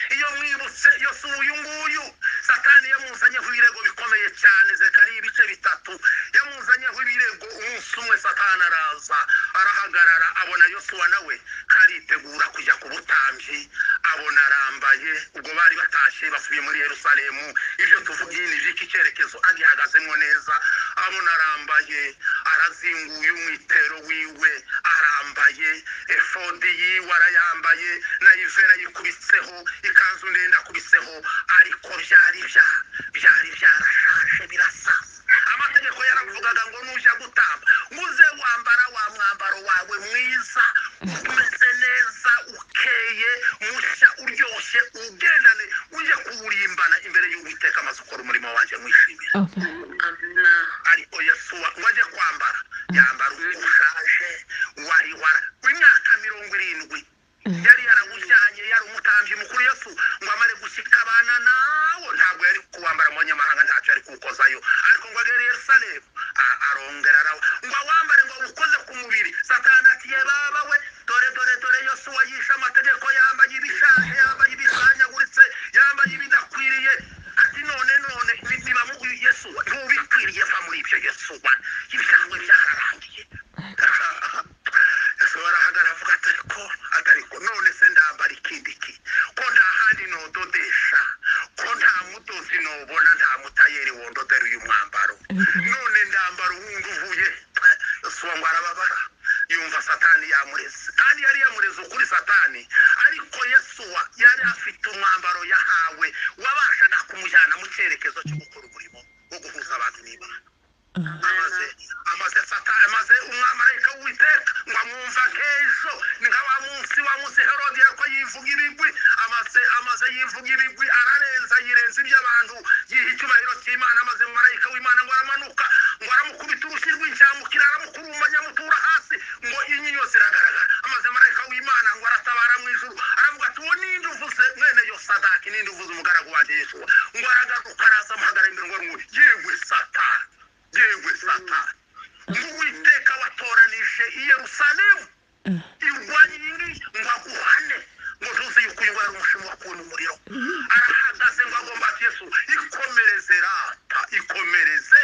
Iyo mwibutse Yosuwa uyu nguyu, Satani yamuzanyeho ibirego bikomeye cyane. Zekariya ibice 3 yamuzanyeho ibirego. Umunsi umwe Satani araza arahagarara, abona Yosuwa nawe karitegura kujya ku butambyi, abona arambaye. Ubwo bari batashye basubiye muri Yerusalemu, ibyo tuvugiye ni iki cyerekezo agihagazemo neza. Abona arambaye, arazinguye umwitero wiwe, arambaye efodi yiwe arayambaye, na ivera yikubitseho, ikanzu ndende akubitseho, ariko byari byarashaje birasasa. Amategeko yaravugaga ngo nujya gutamba uze wambara wa mwambaro wawe mwiza, umeze neza, ukeye, mushya, uryoshye, ugendane uje kuwurimbana imbere y'Uwiteka, maze ukora umurimo wanjye mwishimira. Amen. Ariko Yesuwa ngo ajye kwambara, yambara ushaje, wari w'imyaka 70 yari yarawujyanye, yari umutambyi mukuru. Yesu ngo amare gushyika abana nawo, ntabwo yari kuwambara mu banyamahanga, ntacyo yari kuwukozayo, ariko ngo agere Yerusalemu arongera ngo awambare ngo awukoze ku mubiri. Satani ati ye baba we, dore Yosuwa yishe amategeko, yambaye ibishaje, yambaye ibisanyaguritse, yambaye ibidakwiriye. Ati none niba Yesuwa ntubikwiriye, va muri ibyo Yesuwa, ibyawe byararangiye. Yesuwa arahagara avuga atariko none se ndambara ikindi ki, ko nta handi nodode inguvuye Yesu ngo arababara yumva satani yamureze kandi yari yamureze kuri satani ariko Yesu yari afite umwambaro yahawe wabashaga kumujyana mu cyerekezo cyo gukora umurimo wo guhuza abantu n'Imana amaze umwamarayika w'Uwiteka ngo amwumva nk'ejo ni nka wa munsi Herode ko yivuga ibigwi amaze yivuga ibigwi ararenza yirenza iby'abantu yiha icyubahiro cy'Imana amaze marayika w'Imana ngo aramanuka ngo aramukubita urushyi rw'inshyamukira aramukurumanya mutura hasi ngo inyinya yose iragaragara amaze marayika w'Imana ngo aratabara mu ijuru aravuga ati uwo ninde uvuze mwene Yosadaki ninde uvuze umugaragu wanjye Yesu ngo aragaruka araza amuhagarara imbere ngo yewe Satani Uwiteka watoranije i Yerusalemu irwanya iyi ngo aguhane ngo tuzi yuko uyu wari umushimo wakubona umuriro arahagaze ngo agomba ati Yesu ikomereze rata ikomereze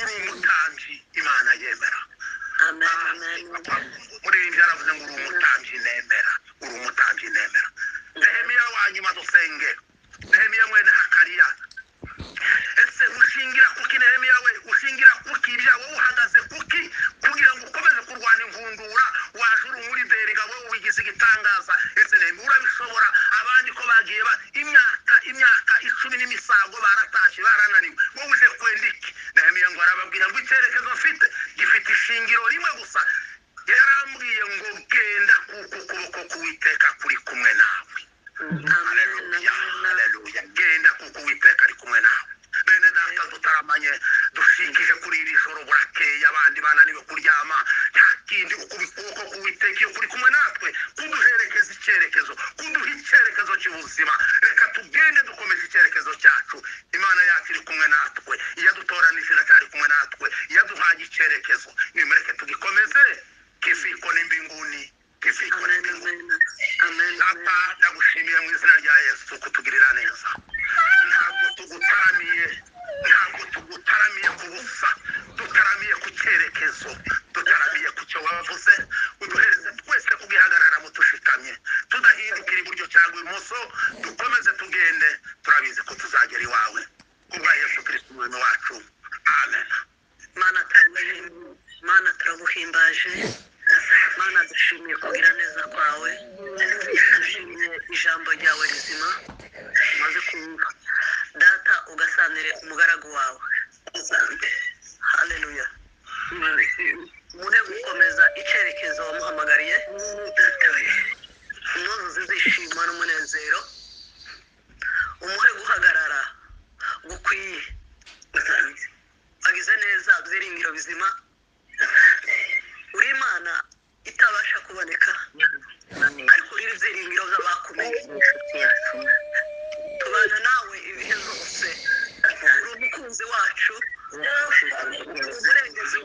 uri umutambyi Imana yemera muri iyi yaravuze ngo uri umutambyi nemera Nehemiya wanyuma dusenge Nehemiya mwene Hakariya ese ushingira kuki Nehemiya we ushingira kuki ibyawe uhagaze kuki kugira ngo ukomeze kurwana imvundura wajuru muri beriga wowe wigize igitangaza ese Nehemiya urabishobora abandi ko bagiye imyaka 10 n'imisago baratashe barananiwe wowe uje kwendiki Nehemiya ngo arababwira ngo icyerekezo mfite gifite ishingiro rimwe gusa yarambwiye ngo genda kuko ukuboko k'Uwiteka kuri kumwe nawe Haleluya genda kuko Uwiteka ari kumwe nawe bene data dutaramanye dushikije kuri iri joro burakeye abandi bananiwe kuryama nta kindi ukuboko k'Uwiteka iyo kuri kumwe natwe kuduherekeza icyerekezo cy'ubuzima reka tugende dukomeje icyerekezo cyacu Imana yacu iri kumwe natwe iyadutoranije iracyari kumwe natwe iyaduhaye icyerekezo nimureke tugikomeze kifiko n'imbinguni Amen. Data ndagushimiye mu izina rya Yesu kutugirira neza ntabwo tugutaramiye ku busa dutaramiye ku cyerekezo dutaramiye ku cyo wavuze uduhereze twese kugihagarara mu tushikamye tudahindukira iburyo cyangwa ibumoso dukomeze tugende turabizi ko tuzagera iwawe kubwa Yesu Kristo umwami wacu amen. Mana turaguhimbaje Mana dushimiye kugira neza kwawe dushimiye ijambo ryawe rizima maze kumva data ugasanire umugaragu wawe haleluya muhe gukomeza icyerekezo wamuhamagariye umuzi zishima n'umunezero umuhe guhagarara gukwiye agize neza byiringiro bizima uri Imana itabasha kuboneka ariko uri byiringiro by'abakumenye tubana nawe ibihe byose uri umukunzi wacu umurengezi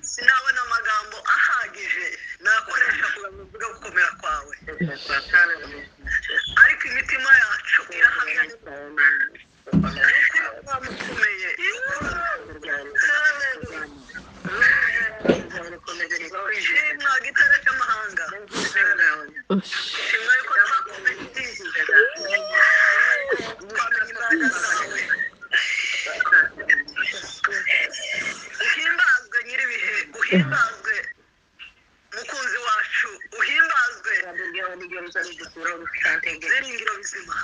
sinabona amagambo ahagije nakoresha kugira ngo mvuge gukomera kwawe ariko imitima yacu irahamya twamukomeye shimwa gitare cy'amahanga shimwa yuko twakomeye twamenya imbaraga zawe uhimbazwe nyiribihe uhimbazwe mukunzi wacu uhimbazwe ziringiro bizima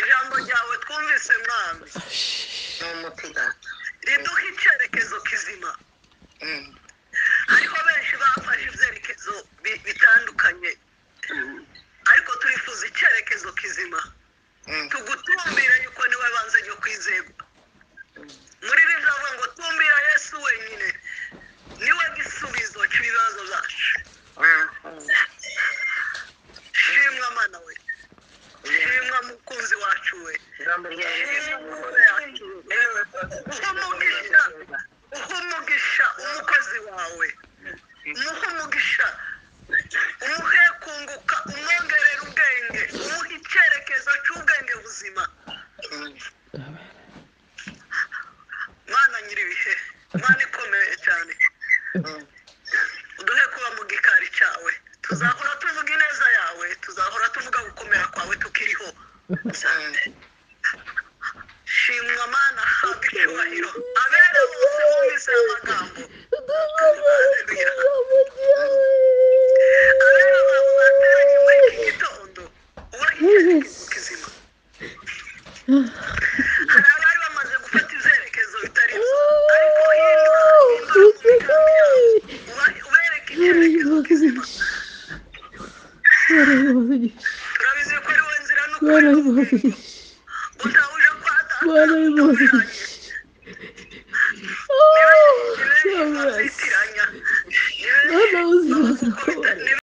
ijambo ryawe twumvise mwami riduha icyerekezo kizima ariko benshi bafashe ibyerekezo bitandukanye ariko turifuza icyerekezo kizima tugutumbire yuko niwe banze ryo kwizerwa muri iri jambo ngo tumbira Yesu wenyine niwe gisubizo cy'ibibazo byacu shimwa Mana we shimwa mukunzi wacu we umugisha umukozi wawe umugisha umuhe kunguka umwongerera ubwenge umuhe icyerekezo cy'ubwenge buzima ibihe Imana ikomeye cyane uduhe kuba mu gikari cyawe tuzahora tuvuga ineza yawe tuzahora tuvuga gukomera kwawe tukiriho shimwa Mana habwa icyubahiro abera bose bumvise amagambo abera abantu bateranye muri iki gitondo ubahe kizima hari abari bamaze gufata izerekezo bitari byo ariko hindura imigambi yawe ubereke icyerekezo kizima turabizi ko ari wowe nzira n'ukuri n'ubugingo utawuje kwa data niwe bazitiranya niwe